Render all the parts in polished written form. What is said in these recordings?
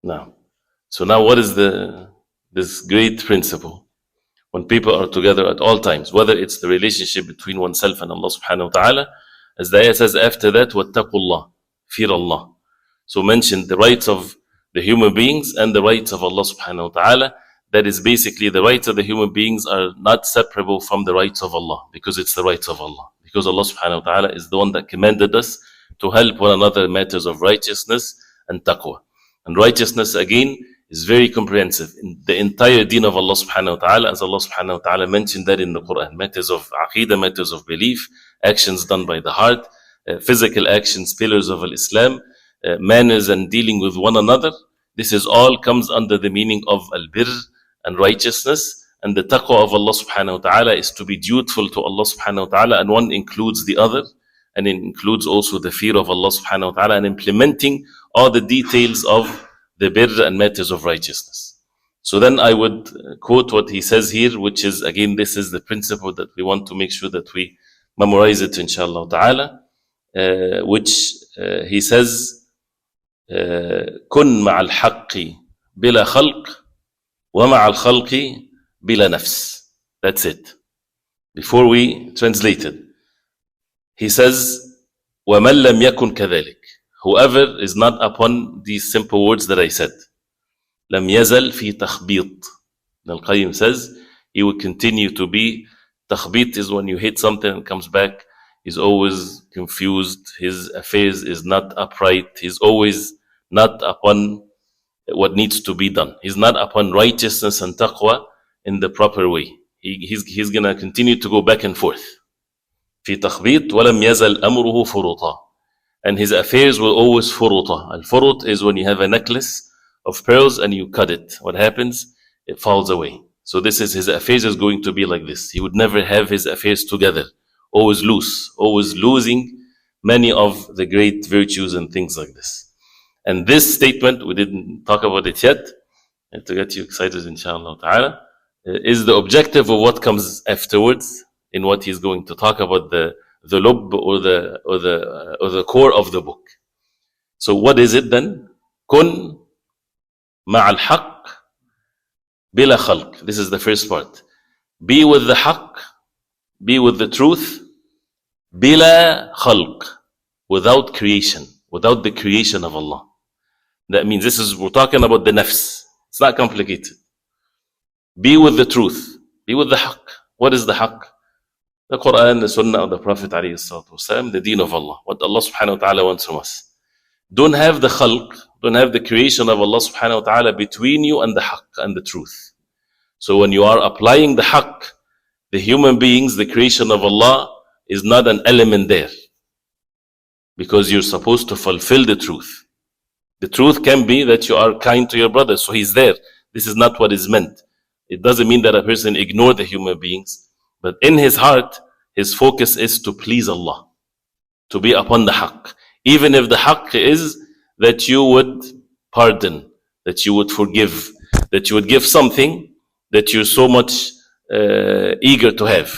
Now, so now what is this great principle? When people are together at all times, whether it's the relationship between oneself and Allah subhanahu wa ta'ala, as the ayah says after that, وَاتَّقُوا اللَّهِ, fear Allah. So mention the rights of the human beings and the rights of Allah subhanahu wa ta'ala. That is basically the rights of the human beings are not separable from the rights of Allah, because it's the rights of Allah. Because Allah subhanahu wa ta'ala is the one that commanded us to help one another in matters of righteousness and taqwa. And righteousness, again, is very comprehensive. In the entire deen of Allah subhanahu wa ta'ala, as Allah subhanahu wa ta'ala mentioned that in the Quran, matters of aqidah, matters of belief, actions done by the heart, physical actions, pillars of Islam, manners and dealing with one another. This is all comes under the meaning of al-birr and righteousness. And the taqwa of Allah subhanahu wa ta'ala is to be dutiful to Allah subhanahu wa ta'ala, and one includes the other, and it includes also the fear of Allah subhanahu wa ta'ala and implementing all the details of the birr and matters of righteousness. So then I would quote what he says here, which is, again, this is the principle that we want to make sure that we memorize it, inshallah ta'ala, which he says, كن مع الحق بلا خلق ومع الخلق بلا نفس. That's it. Before we translate it, he says, وَمَنْ لَمْ يَكُنْ كَذَلِكَ. Whoever is not upon these simple words that I said, لَمْ يَزَلْ فِي تَخْبِيط. Al-Qayyim says, he will continue to be, takhbit is when you hit something and comes back, he's always confused, his affairs is not upright, he's always not upon what needs to be done. He's not upon righteousness and taqwa in the proper way. He's going to continue to go back and forth. في تخبيط ولم يزل أمره فرطا. And his affairs will always furuta. Al-furut is when you have a necklace of pearls and you cut it. What happens? It falls away. So this is his affairs is going to be like this. He would never have his affairs together. Always loose. Always losing many of the great virtues and things like this. And this statement, we didn't talk about it yet, and to get you excited, inshallah ta'ala, is the objective of what comes afterwards in what he's going to talk about, the lub or the core of the book. So what is it then? Kun ma'al haqq bila khalq. This is the first part. Be with the haqq, be with the truth, bila khalq, without creation, without the creation of Allah. That means we're talking about the nafs. It's not complicated. Be with the truth, be with the haqq. What is the haqq? The Quran, the Sunnah of the Prophet ﷺ, the deen of Allah, what Allah subhanahu wa ta'ala wants from us. Don't have the khalq, don't have the creation of Allah subhanahu wa ta'ala between you and the haqq and the truth. So when you are applying the haqq, the human beings, the creation of Allah is not an element there. Because you're supposed to fulfill the truth. The truth can be that you are kind to your brother, so he's there. This is not what is meant. It doesn't mean that a person ignore the human beings. But in his heart, his focus is to please Allah, to be upon the haqq. Even if the haqq is that you would pardon, that you would forgive, that you would give something that you're so much eager to have.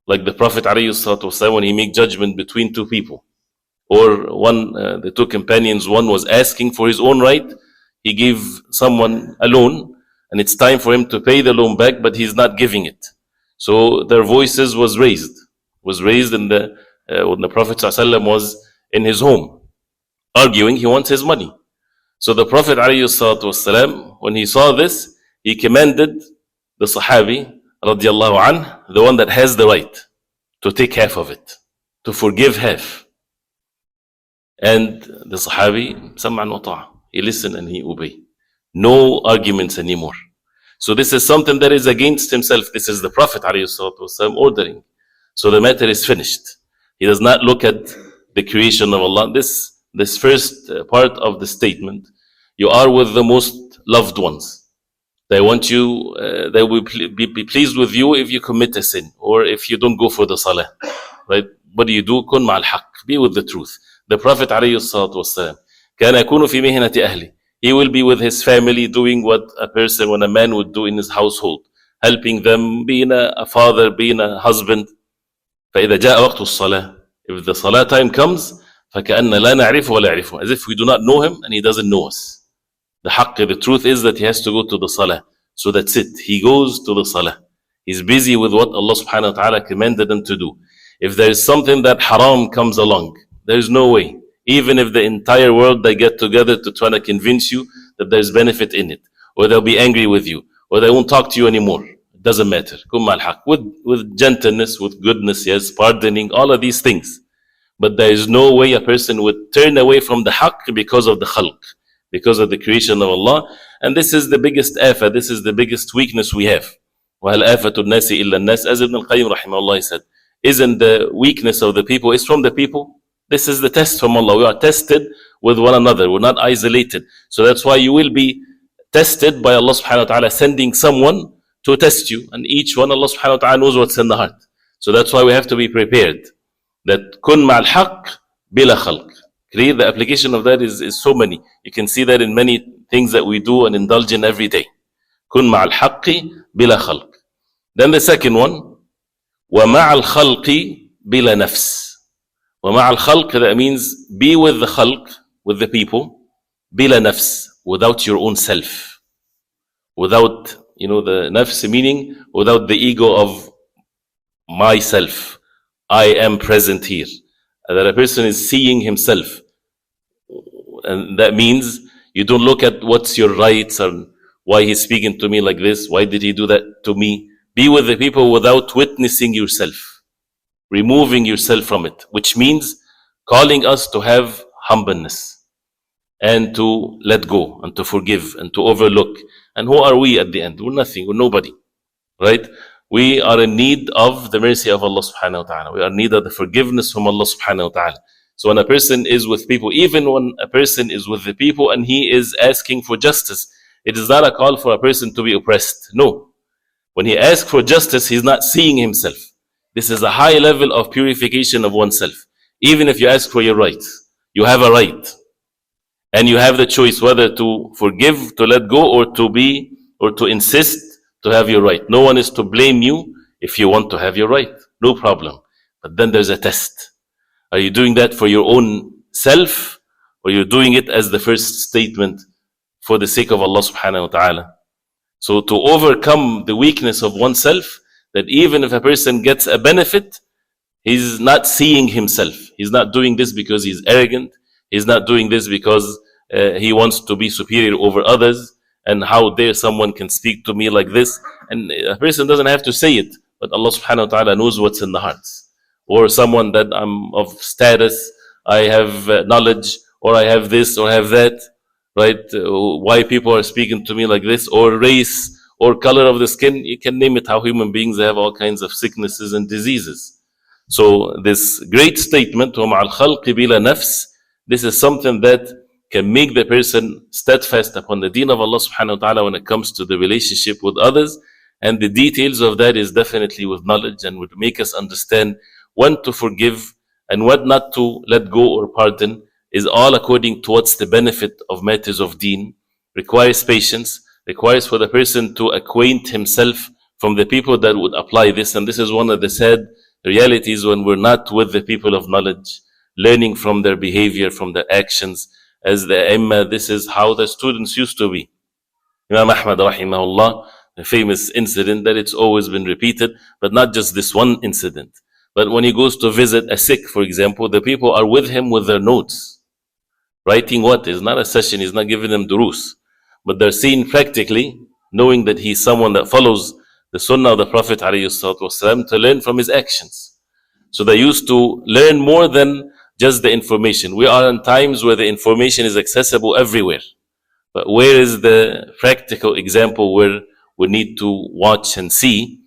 Like the Prophet ﷺ, when he made judgment between two people. Or the two companions, one was asking for his own right, he gave someone a loan, and it's time for him to pay the loan back, but he's not giving it. So their voices was raised in when the Prophet ﷺ was in his home, arguing he wants his money. So the Prophet ﷺ, when he saw this, he commanded the Sahabi, radiallahu anh, the one that has the right, to take half of it, to forgive half. And the Sahabi, sam'an wa ta'a, he listened and he obeyed. No arguments anymore. So this is something that is against himself. This is the Prophet ﷺ ordering. So the matter is finished. He does not look at the creation of Allah. This first part of the statement, you are with the most loved ones. They want you, they will be pleased with you if you commit a sin or if you don't go for the salah. Right? What do? Kun ma'al haqq. Be with the truth. The Prophet ﷺ, كان يكون في مهنة أهله. He will be with his family doing what when a man would do in his household, helping them, being a father, being a husband. فإذا جاء وقت الصلاة, if the salah time comes, فكأن لا نعرفه ولا يعرفه, as if we do not know him and he doesn't know us. The haqq, the truth is that he has to go to the salah. So that's it. He goes to the salah. He's busy with what Allah subhanahu wa ta'ala commanded him to do. If there is something that haram comes along, there's no way. Even if the entire world, they get together to try to convince you that there's benefit in it, or they'll be angry with you, or they won't talk to you anymore. It doesn't matter. Kun ma'al haqq. With gentleness, with goodness, yes, pardoning, all of these things. But there is no way a person would turn away from the haqq because of the khalq, because of the creation of Allah. And this is the biggest afa, this is the biggest weakness we have. وَهَلْ آفَةُ النَّاسِ إِلَّا النَّاسِ, as Ibn al-Qayyim rahimahullah said. Isn't the weakness of the people, it's from the people? This is the test from Allah. We are tested with one another. We're not isolated. So that's why you will be tested by Allah subhanahu wa ta'ala, sending someone to test you. And each one, Allah subhanahu wa ta'ala knows what's in the heart. So that's why we have to be prepared. That kun ma'al haqq bila khalq. The application of that is so many. You can see that in many things that we do and indulge in every day. Kun ma'al haqqi bila khalq. Then the second one, wa ma'al khalqi bila nafs. Wa ma'al khalq, that means be with the khalq, with the people, bila nafs, without your own self. Without, the nafs meaning, without the ego of myself. I am present here. That a person is seeing himself. And that means you don't look at what's your rights and why he's speaking to me like this. Why did he do that to me? Be with the people without witnessing yourself, removing yourself from it, which means calling us to have humbleness and to let go and to forgive and to overlook. And who are we at the end? We're nothing, we're nobody, right? We are in need of the mercy of Allah subhanahu wa ta'ala. We are in need of the forgiveness from Allah subhanahu wa ta'ala. So when a person is with people, even when a person is with the people and he is asking for justice, it is not a call for a person to be oppressed. No. When he asks for justice, he's not seeing himself. This is a high level of purification of oneself. Even if you ask for your rights, you have a right. And you have the choice whether to forgive, to let go, or to insist to have your right. No one is to blame you if you want to have your right. No problem. But then there's a test. Are you doing that for your own self, or you're doing it as the first statement for the sake of Allah subhanahu wa ta'ala? So to overcome the weakness of oneself, that even if a person gets a benefit, he's not seeing himself. He's not doing this because he's arrogant. He's not doing this because he wants to be superior over others. And how dare someone can speak to me like this? And a person doesn't have to say it, but Allah subhanahu wa ta'ala knows what's in the hearts. Or someone that I'm of status, I have knowledge, or I have this, or I have that, right? Why people are speaking to me like this, or race, or color of the skin, you can name it how human beings have all kinds of sicknesses and diseases. So this great statement, وَمَعَ الْخَلْقِ بِلَا نَفْسِ, this is something that can make the person steadfast upon the deen of Allah subhanahu wa ta'ala when it comes to the relationship with others. And the details of that is definitely with knowledge and would make us understand when to forgive and what not to let go or pardon is all according to what's the benefit of matters of deen. Requires patience, requires for the person to acquaint himself from the people that would apply this. And this is one of the sad realities when we're not with the people of knowledge, learning from their behavior, from their actions. As the Imma, this is how the students used to be. Imam Ahmad rahimahullah, a famous incident that it's always been repeated, but not just this one incident. But when he goes to visit a sick, for example, the people are with him with their notes. Writing what? It's not a session, he's not giving them durus. But they're seen practically, knowing that he's someone that follows the sunnah of the Prophet ﷺ to learn from his actions. So they used to learn more than just the information. We are in times where the information is accessible everywhere. But where is the practical example where we need to watch and see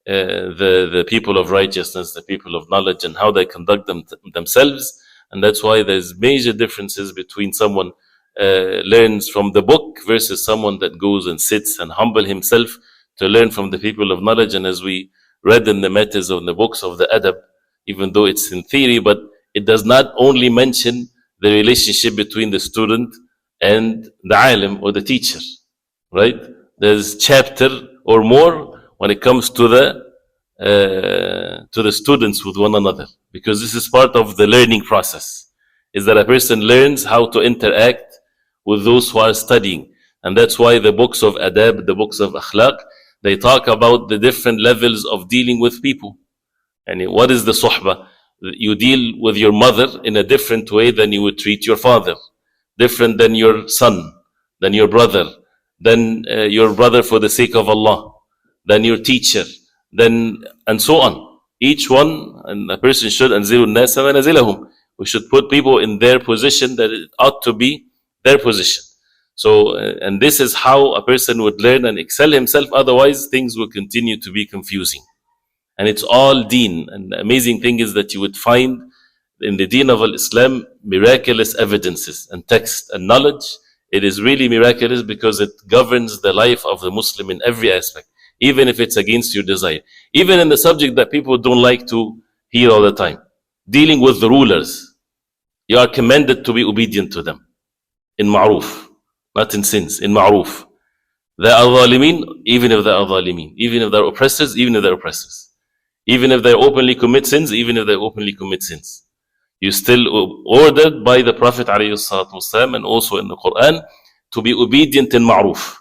the people of righteousness, the people of knowledge, and how they conduct themselves? And that's why there's major differences between someone learns from the book versus someone that goes and sits and humble himself to learn from the people of knowledge. And as we read in the matters of the books of the adab, even though it's in theory, but it does not only mention the relationship between the student and the alim or the teacher, right? There's chapter or more when it comes to the students with one another, because this is part of the learning process, is that a person learns how to interact with those who are studying. And that's why the books of adab, the books of akhlaq, they talk about the different levels of dealing with people. And what is the suhbah? You deal with your mother in a different way than you would treat your father, different than your son, than your brother, than your brother for the sake of Allah, than your teacher, then and so on. Each one, and a person should anzilu nasa manazilahum. We should put people in their position that it ought to be their position. So, and this is how a person would learn and excel himself. Otherwise, things will continue to be confusing. And it's all deen. And the amazing thing is that you would find in the deen of Islam miraculous evidences and text and knowledge. It is really miraculous because it governs the life of the Muslim in every aspect, even if it's against your desire. Even in the subject that people don't like to hear all the time, dealing with the rulers, you are commanded to be obedient to them in ma'roof, not in sins, in ma'roof. They are zalimin, even if they are zalimin, even if they're oppressors, even if they're oppressors. Even if they openly commit sins, even if they openly commit sins. You're still ordered by the Prophet ﷺ and also in the Quran to be obedient in ma'roof.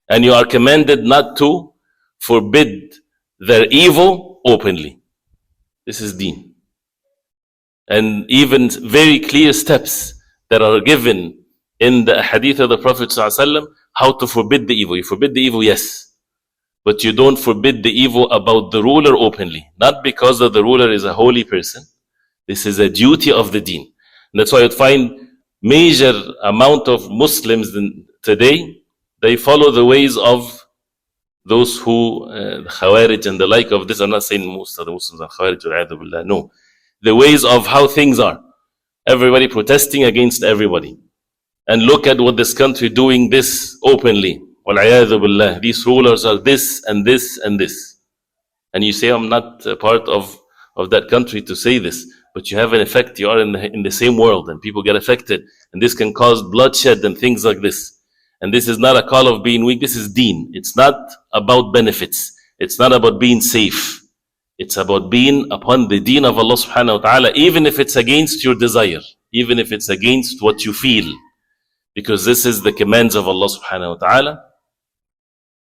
And you are commanded not to forbid their evil openly. This is deen. And even very clear steps that are given in the hadith of the Prophet ﷺ, how to forbid the evil. You forbid the evil, yes. But you don't forbid the evil about the ruler openly. Not because of the ruler is a holy person. This is a duty of the deen. And that's why you'd find major amount of Muslims today, they follow the ways of those who, the Khawarij and the like of this. I'm not saying most of the Muslims are Khawarij, no. The ways of how things are. Everybody protesting against everybody. And look at what this country doing this openly. These rulers are this and this and this. And you say, I'm not a part of that country to say this, but you have an effect. You are in the same world and people get affected. And this can cause bloodshed and things like this. And this is not a call of being weak. This is deen. It's not about benefits. It's not about being safe. It's about being upon the deen of Allah subhanahu wa ta'ala, even if it's against your desire, even if it's against what you feel. Because this is the commands of Allah subhanahu wa ta'ala.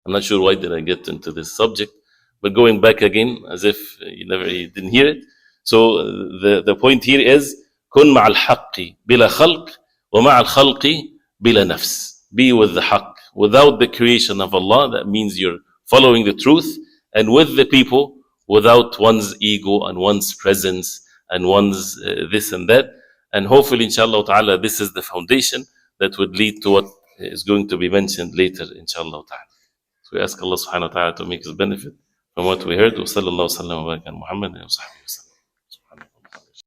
I'm not sure why did I get into this subject, but going back again, as if you didn't hear it. So the point here is, كن مع الحق بلا خلق ومع الخلق بلا نفس. Be with the haqq, without the creation of Allah. That means you're following the truth, and with the people, without one's ego and one's presence and one's this and that. And hopefully, inshallah ta'ala, this is the foundation that would lead to what is going to be mentioned later, inshallah ta'ala. So we ask Allah subhanahu wa ta'ala to make us benefit from what we heard. Wa sallallahu wa sallam wa baraka ala Muhammad wa sahbihi wa sallam.